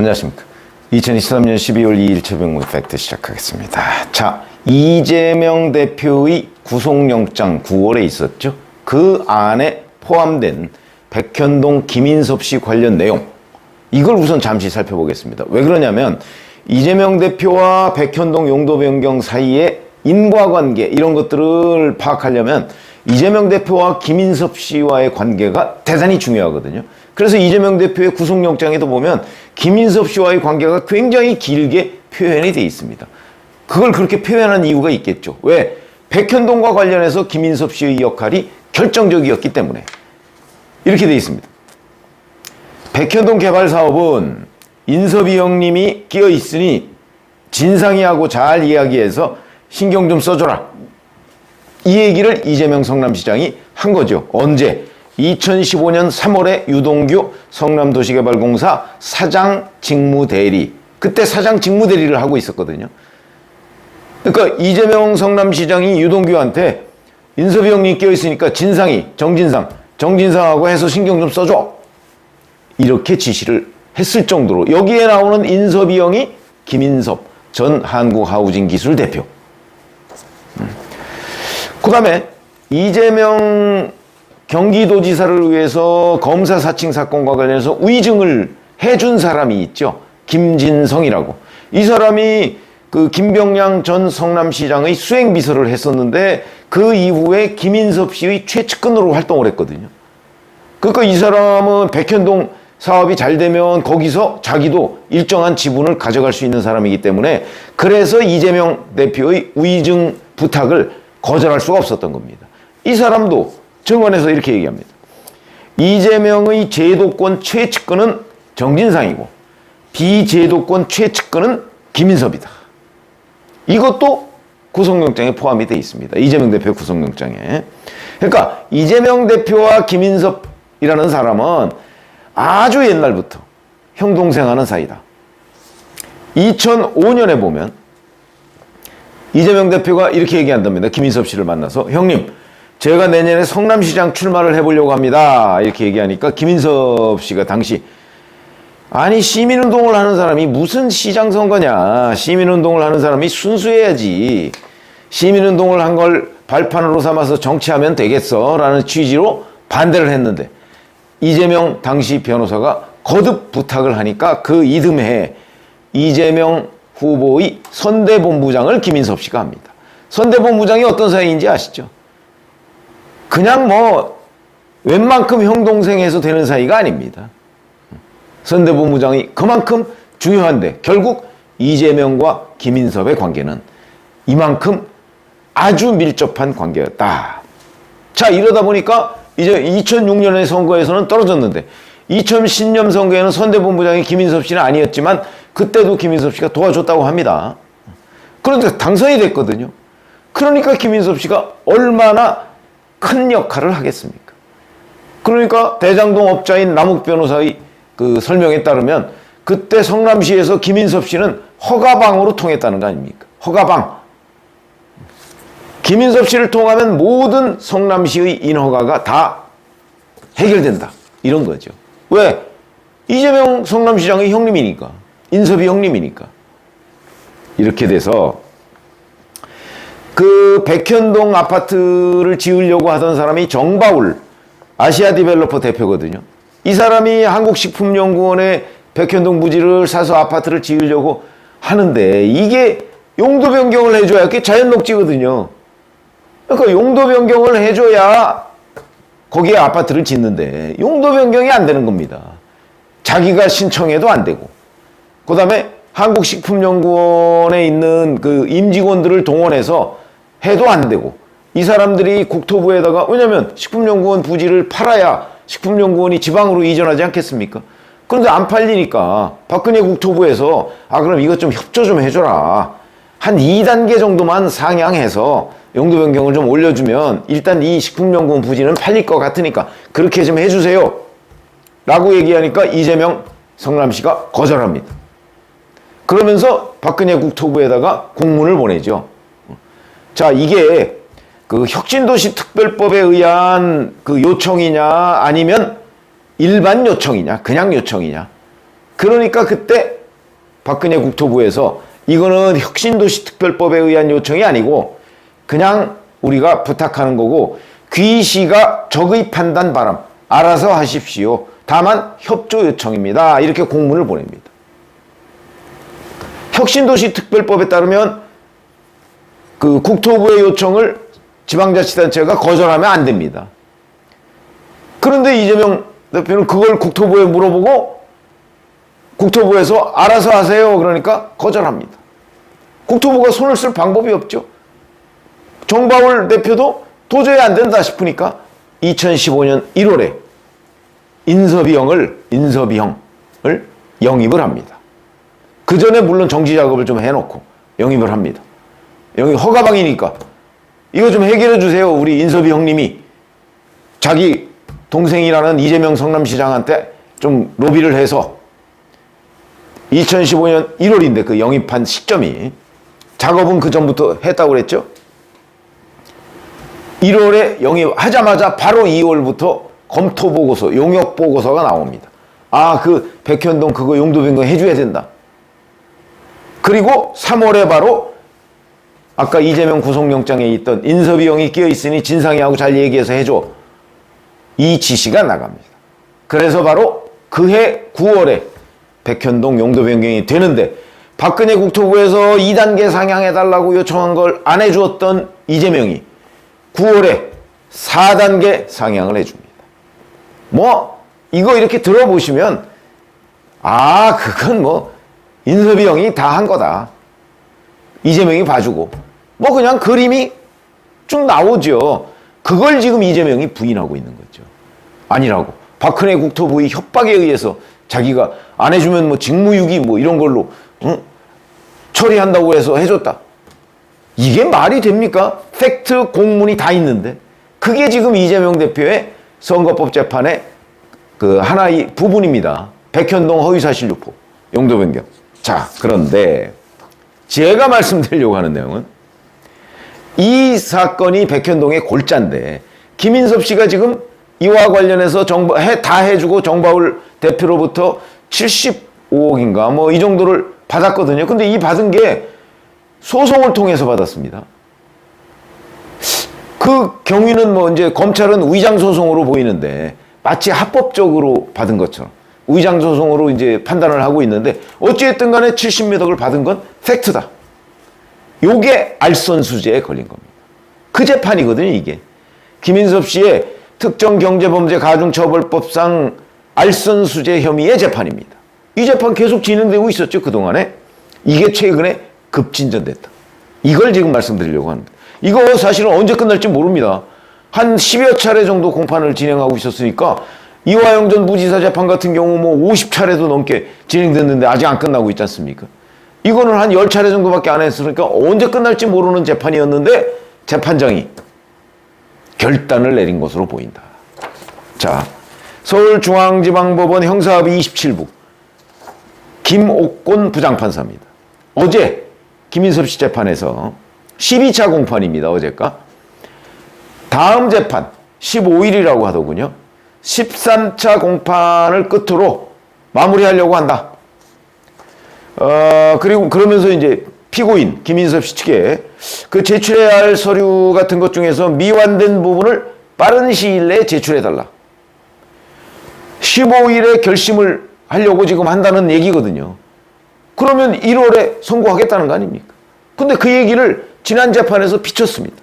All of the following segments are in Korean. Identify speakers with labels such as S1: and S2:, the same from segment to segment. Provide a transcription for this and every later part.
S1: 안녕하십니까. 2023년 12월 2일 최병무의 팩트 시작하겠습니다. 자, 이재명 대표의 구속영장 9월에 있었죠. 그 안에 포함된 백현동 김인섭 씨 관련 내용, 이걸 우선 잠시 살펴보겠습니다. 왜 그러냐면 이재명 대표와 백현동 용도 변경 사이에 인과관계 이런 것들을 파악하려면 이재명 대표와 김인섭 씨와의 관계가 대단히 중요하거든요. 그래서 이재명 대표의 구속영장에도 보면 김인섭 씨와의 관계가 굉장히 길게 표현이 되어 있습니다. 그걸 그렇게 표현한 이유가 있겠죠. 왜? 백현동과 관련해서 김인섭 씨의 역할이 결정적이었기 때문에 이렇게 되어 있습니다. 백현동 개발 사업은 인섭이 형님이 끼어 있으니 진상이하고 잘 이야기해서 신경 좀 써줘라. 이 얘기를 이재명 성남시장이 한 거죠. 언제? 2015년 3월에 유동규 성남도시개발공사 사장 직무대리, 그때 사장 직무대리를 하고 있었거든요. 그러니까 이재명 성남시장이 유동규한테 인섭이 형님 끼어있으니까 진상이 정진상하고 해서 신경 좀 써줘, 이렇게 지시를 했을 정도로, 여기에 나오는 인섭이 형이 김인섭 전 한국하우징기술 대표. 그 다음에 이재명 경기도지사를 위해서 검사 사칭 사건과 관련해서 위증을 해준 사람이 있죠. 김진성이라고. 이 사람이 그 김병량 전 성남시장의 수행비서를 했었는데 그 이후에 김인섭 씨의 최측근으로 활동을 했거든요. 그러니까 이 사람은 백현동 사업이 잘 되면 거기서 자기도 일정한 지분을 가져갈 수 있는 사람이기 때문에, 그래서 이재명 대표의 위증 부탁을 거절할 수가 없었던 겁니다. 이 사람도 증언에서 이렇게 얘기합니다. 이재명의 제도권 최측근은 정진상이고 비제도권 최측근은 김인섭이다. 이것도 구속영장에 포함이 되어 있습니다. 이재명 대표 구속영장에. 그러니까 이재명 대표와 김인섭이라는 사람은 아주 옛날부터 형 동생 하는 사이다. 2005년에 보면 이재명 대표가 이렇게 얘기한답니다. 김인섭 씨를 만나서, 형님, 제가 내년에 성남시장 출마를 해보려고 합니다. 이렇게 얘기하니까 김인섭 씨가 당시, 아니 시민운동을 하는 사람이 무슨 시장 선거냐, 시민운동을 하는 사람이 순수해야지, 시민운동을 한 걸 발판으로 삼아서 정치하면 되겠어 라는 취지로 반대를 했는데, 이재명 당시 변호사가 거듭 부탁을 하니까 그 이듬해 이재명 후보의 선대본부장을 김인섭 씨가 합니다. 선대본부장이 어떤 사이인지 아시죠? 그냥 뭐 웬만큼 형 동생해서 되는 사이가 아닙니다. 선대본부장이 그만큼 중요한데 결국 이재명과 김인섭의 관계는 이만큼 아주 밀접한 관계였다. 자, 이러다 보니까 이제 2006년의 선거에서는 떨어졌는데 2010년 선거에는 선대본부장이 김인섭 씨는 아니었지만 그때도 김인섭 씨가 도와줬다고 합니다. 그런데 당선이 됐거든요. 그러니까 김인섭 씨가 얼마나 큰 역할을 하겠습니까? 그러니까 대장동 업자인 남욱 변호사의 그 설명에 따르면 그때 성남시에서 김인섭 씨는 허가방으로 통했다는 거 아닙니까? 허가방. 김인섭 씨를 통하면 모든 성남시의 인허가가 다 해결된다, 이런 거죠. 왜? 이재명 성남시장의 형님이니까, 인섭이 형님이니까. 이렇게 돼서 그 백현동 아파트를 지으려고 하던 사람이 정바울 아시아디벨로퍼 대표거든요. 이 사람이 한국식품연구원에 백현동 부지를 사서 아파트를 지으려고 하는데 이게 용도 변경을 해줘야 그게 자연녹지거든요. 그러니까 용도 변경을 해줘야 거기에 아파트를 짓는데 용도 변경이 안 되는 겁니다. 자기가 신청해도 안 되고, 그 다음에 한국식품연구원에 있는 그 임직원들을 동원해서 해도 안 되고, 이 사람들이 국토부에다가, 왜냐면 식품연구원 부지를 팔아야 식품연구원이 지방으로 이전하지 않겠습니까? 그런데 안 팔리니까 박근혜 국토부에서 그럼 이것 좀 협조 좀 해줘라, 한 2단계 정도만 상향해서 용도 변경을 좀 올려주면 일단 이 식품연구원 부지는 팔릴 것 같으니까 그렇게 좀 해주세요 라고 얘기하니까 이재명 성남시가 거절합니다. 그러면서 박근혜 국토부에다가 공문을 보내죠. 자, 이게 그 혁신도시 특별법에 의한 그 요청이냐 아니면 일반 요청이냐, 그냥 요청이냐, 그러니까 그때 박근혜 국토부에서 이거는 혁신도시특별법에 의한 요청이 아니고 그냥 우리가 부탁하는 거고 귀시가 적의 판단 바람 알아서 하십시오. 다만 협조 요청입니다. 이렇게 공문을 보냅니다. 혁신도시특별법에 따르면 그 국토부의 요청을 지방자치단체가 거절하면 안 됩니다. 그런데 이재명 대표는 그걸 국토부에 물어보고 국토부에서 알아서 하세요. 그러니까 거절합니다. 국토부가 손을 쓸 방법이 없죠. 정바울 대표도 도저히 안 된다 싶으니까 2015년 1월에 인서비형을 영입을 합니다. 그 전에 물론 정지 작업을 좀 해놓고 영입을 합니다. 여기 허가방이니까 이거 좀 해결해 주세요. 우리 인섭이 형님이 자기 동생이라는 이재명 성남시장한테 좀 로비를 해서 2015년 1월인데 그 영입한 시점이 작업은 그 전부터 했다고 그랬죠. 1월에 영입하자마자 바로 2월부터 검토 보고서, 용역 보고서가 나옵니다. 아, 그 백현동 그거 용도 변경 해줘야 된다. 그리고 3월에 바로 아까 이재명 구속영장에 있던 인섭이 형이 끼어있으니 진상이하고 잘 얘기해서 해줘. 이 지시가 나갑니다. 그래서 바로 그해 9월에 백현동 용도 변경이 되는데 박근혜 국토부에서 2단계 상향해달라고 요청한 걸 안 해주었던 이재명이 9월에 4단계 상향을 해줍니다. 뭐 이거 이렇게 들어보시면 아 그건 뭐 인섭이 형이 다 한 거다. 이재명이 봐주고 뭐 그냥 그림이 쭉 나오죠. 그걸 지금 이재명이 부인하고 있는 거죠. 아니라고. 박근혜 국토부의 협박에 의해서 자기가 안 해주면 뭐 직무유기 뭐 이런 걸로 처리한다고 해서 해줬다. 이게 말이 됩니까? 팩트 공문이 다 있는데 그게 지금 이재명 대표의 선거법 재판의 그 하나의 부분입니다. 백현동 허위사실 유포 용도 변경. 자, 그런데 제가 말씀드리려고 하는 내용은 이 사건이 백현동의 골자인데 김인섭 씨가 지금 이와 관련해서 다 해주고 정바울 대표로부터 75억인가 뭐 이 정도를 받았거든요. 근데 이 받은 게 소송을 통해서 받았습니다. 그 경위는 뭐 이제 검찰은 위장소송으로 보이는데 마치 합법적으로 받은 것처럼 위장소송으로 이제 판단을 하고 있는데 어찌됐든 간에 70몇 억을 받은 건 팩트다. 요게 알선수재에 걸린 겁니다. 그 재판이거든요, 이게. 김인섭 씨의 특정경제범죄가중처벌법상 알선수재 혐의의 재판입니다. 이 재판 계속 진행되고 있었죠, 그동안에. 이게 최근에 급진전됐다. 이걸 지금 말씀드리려고 합니다. 이거 사실은 언제 끝날지 모릅니다. 한 10여 차례 정도 공판을 진행하고 있었으니까 이화영 전 부지사 재판 같은 경우 뭐 50차례도 넘게 진행됐는데 아직 안 끝나고 있지 않습니까? 이거는 한 10차례 정도밖에 안 했으니까 언제 끝날지 모르는 재판이었는데 재판장이 결단을 내린 것으로 보인다. 자, 서울중앙지방법원 형사합의 27부 김옥곤 부장판사입니다. 어제 김인섭 씨 재판에서 12차 공판입니다. 어제가. 다음 재판 15일이라고 하더군요. 13차 공판을 끝으로 마무리하려고 한다. 그리고 그러면서 이제 피고인 김인섭 씨 측에 그 제출해야 할 서류 같은 것 중에서 미완된 부분을 빠른 시일 내에 제출해달라. 15일에 결심을 하려고 지금 한다는 얘기거든요. 그러면 1월에 선고하겠다는 거 아닙니까? 근데 그 얘기를 지난 재판에서 비쳤습니다.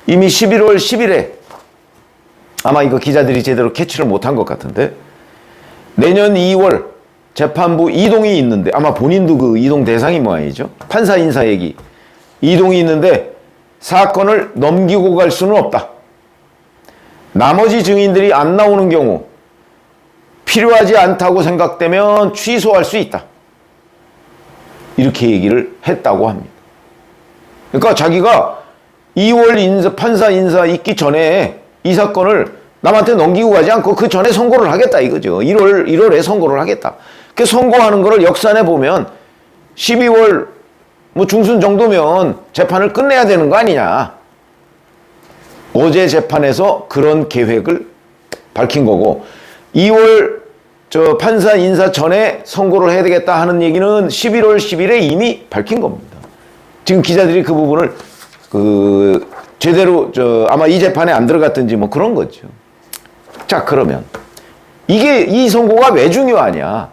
S1: 이미 11월 10일에 아마 이거 기자들이 제대로 캐치를 못한 것 같은데 내년 2월 재판부 이동이 있는데 아마 본인도 그 이동 대상인 모양이죠. 판사 인사 얘기. 이동이 있는데 사건을 넘기고 갈 수는 없다. 나머지 증인들이 안 나오는 경우 필요하지 않다고 생각되면 취소할 수 있다. 이렇게 얘기를 했다고 합니다. 그러니까 자기가 2월 판사 인사 있기 전에 이 사건을 남한테 넘기고 가지 않고 그 전에 선고를 하겠다 이거죠. 1월에 선고를 하겠다. 그 선고하는 거를 역산해 보면 12월 뭐 중순 정도면 재판을 끝내야 되는 거 아니냐. 어제 재판에서 그런 계획을 밝힌 거고 2월 저 판사 인사 전에 선고를 해야 되겠다 하는 얘기는 11월 10일에 이미 밝힌 겁니다. 지금 기자들이 그 부분을 제대로 아마 이 재판에 안 들어갔든지 뭐 그런 거죠. 자, 그러면 이 선고가 왜 중요하냐?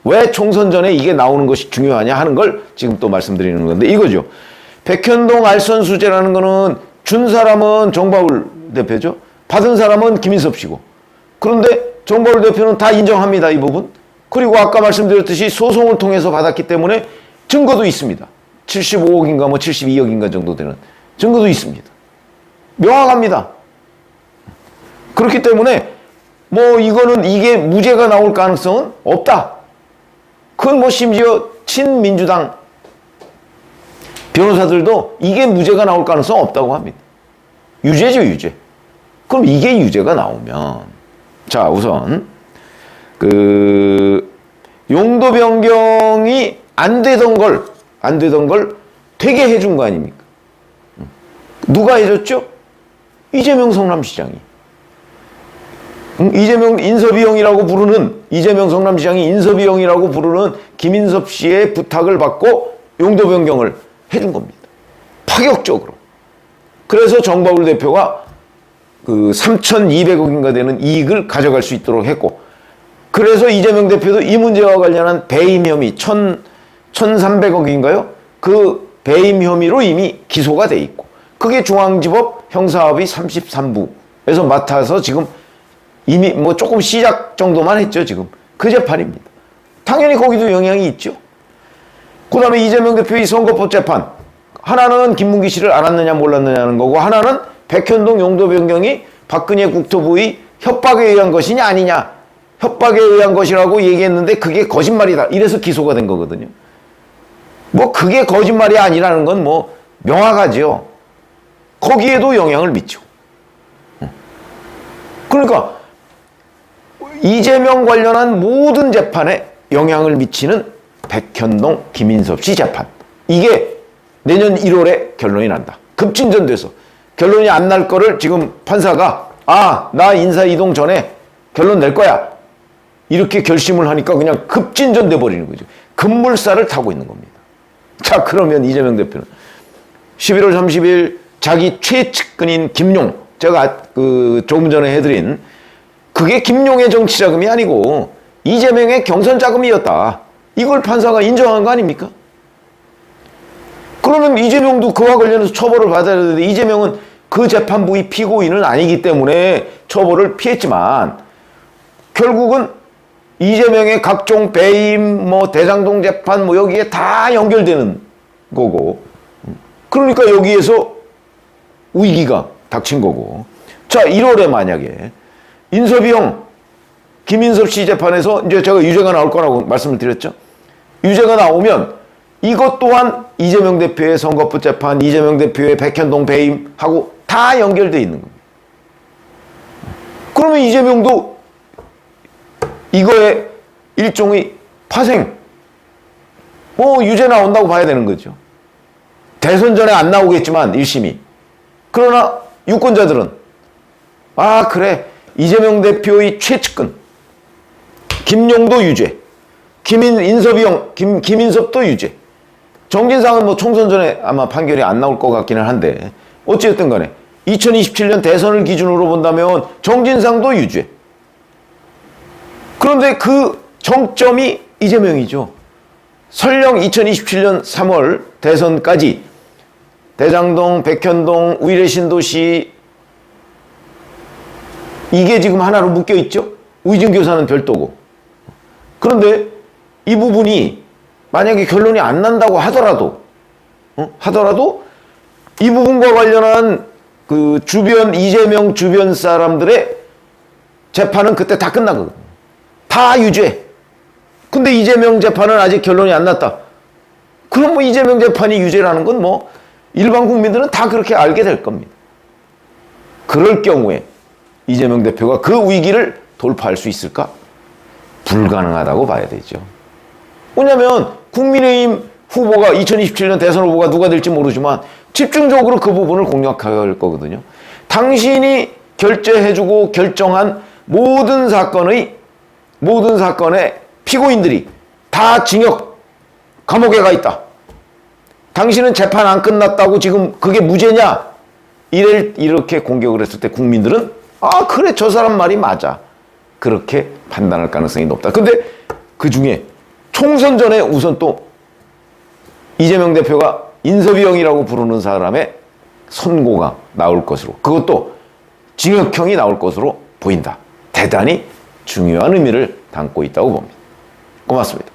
S1: 왜 총선 전에 이게 나오는 것이 중요하냐 하는 걸 지금 또 말씀드리는 건데 이거죠. 백현동 알선수재라는 거는 준 사람은 정바울 대표죠. 받은 사람은 김인섭 씨고. 그런데 정바울 대표는 다 인정합니다, 이 부분. 그리고 아까 말씀드렸듯이 소송을 통해서 받았기 때문에 증거도 있습니다. 75억인가 뭐 72억인가 정도 되는 증거도 있습니다. 명확합니다. 그렇기 때문에 뭐 이게 무죄가 나올 가능성은 없다. 그건 뭐 심지어 친민주당 변호사들도 이게 무죄가 나올 가능성 없다고 합니다. 유죄죠, 유죄. 그럼 이게 유죄가 나오면 자, 우선 용도 변경이 안 되던 걸 되게 해준 거 아닙니까? 누가 해줬죠? 이재명 성남시장이. 이재명 성남시장이 인섭이 형이라고 부르는 김인섭 씨의 부탁을 받고 용도 변경을 해준 겁니다. 파격적으로. 그래서 정바울 대표가 3,200억인가 되는 이익을 가져갈 수 있도록 했고, 그래서 이재명 대표도 이 문제와 관련한 배임 혐의 1,300억인가요? 그 배임 혐의로 이미 기소가 돼 있고, 그게 중앙지법 형사합의 33부에서 맡아서 지금 이미 뭐 조금 시작 정도만 했죠, 지금. 그 재판입니다. 당연히 거기도 영향이 있죠. 그 다음에 이재명 대표의 선거법 재판. 하나는 김문기 씨를 알았느냐 몰랐느냐는 거고, 하나는 백현동 용도 변경이 박근혜 국토부의 협박에 의한 것이냐 아니냐. 협박에 의한 것이라고 얘기했는데 그게 거짓말이다. 이래서 기소가 된 거거든요. 뭐 그게 거짓말이 아니라는 건 뭐 명확하죠. 거기에도 영향을 미쳐. 그러니까 이재명 관련한 모든 재판에 영향을 미치는 백현동 김인섭 씨 재판. 이게 내년 1월에 결론이 난다. 급진전돼서 결론이 안 날 거를 지금 판사가 나 인사 이동 전에 결론 낼 거야. 이렇게 결심을 하니까 그냥 급진전돼 버리는 거죠. 급물살을 타고 있는 겁니다. 자, 그러면 이재명 대표는 11월 30일 자기 최측근인 김용, 제가 조금 전에 해드린 그게 김용의 정치자금이 아니고 이재명의 경선 자금이었다. 이걸 판사가 인정한 거 아닙니까? 그러면 이재명도 그와 관련해서 처벌을 받아야 되는데 이재명은 그 재판부의 피고인은 아니기 때문에 처벌을 피했지만 결국은 이재명의 각종 배임, 대장동 재판 여기에 다 연결되는 거고, 그러니까 여기에서 위기가 닥친 거고. 자, 1월에 만약에 인섭이 형, 김인섭 씨 재판에서 이제 제가 유죄가 나올 거라고 말씀을 드렸죠. 유죄가 나오면 이것 또한 이재명 대표의 선거법 재판, 이재명 대표의 백현동 배임하고 다 연결되어 있는 겁니다. 그러면 이재명도 이거에 일종의 파생, 유죄 나온다고 봐야 되는 거죠. 대선 전에 안 나오겠지만 1심이. 그러나 유권자들은 그래, 이재명 대표의 최측근 김용도 유죄, 인섭이 형 김인섭도 유죄. 정진상은 총선 전에 아마 판결이 안 나올 것 같기는 한데 어찌됐든 간에 2027년 대선을 기준으로 본다면 정진상도 유죄. 그런데 그 정점이 이재명이죠. 설령 2027년 3월 대선까지 대장동, 백현동, 의뢰신도시 이게 지금 하나로 묶여있죠. 의정교사는 별도고. 그런데 이 부분이 만약에 결론이 안 난다고 하더라도 이 부분과 관련한 이재명 주변 사람들의 재판은 그때 다 끝나거든요. 다 유죄. 근데 이재명 재판은 아직 결론이 안 났다. 그럼 이재명 재판이 유죄라는 건 일반 국민들은 다 그렇게 알게 될 겁니다. 그럴 경우에 이재명 대표가 그 위기를 돌파할 수 있을까? 불가능하다고 봐야 되죠. 왜냐하면 국민의힘 후보가 2027년 대선 후보가 누가 될지 모르지만 집중적으로 그 부분을 공략할 거거든요. 당신이 결재해주고 결정한 모든 사건의 모든 사건의 피고인들이 다 징역 감옥에 가 있다. 당신은 재판 안 끝났다고 지금 그게 무죄냐? 이렇게 공격을 했을 때 국민들은 아 그래 저 사람 말이 맞아. 그렇게 판단할 가능성이 높다. 근데 그 중에 총선 전에 우선 또 이재명 대표가 인서비형이라고 부르는 사람의 선고가 나올 것으로, 그것도 징역형이 나올 것으로 보인다. 대단히 중요한 의미를 담고 있다고 봅니다. 고맙습니다.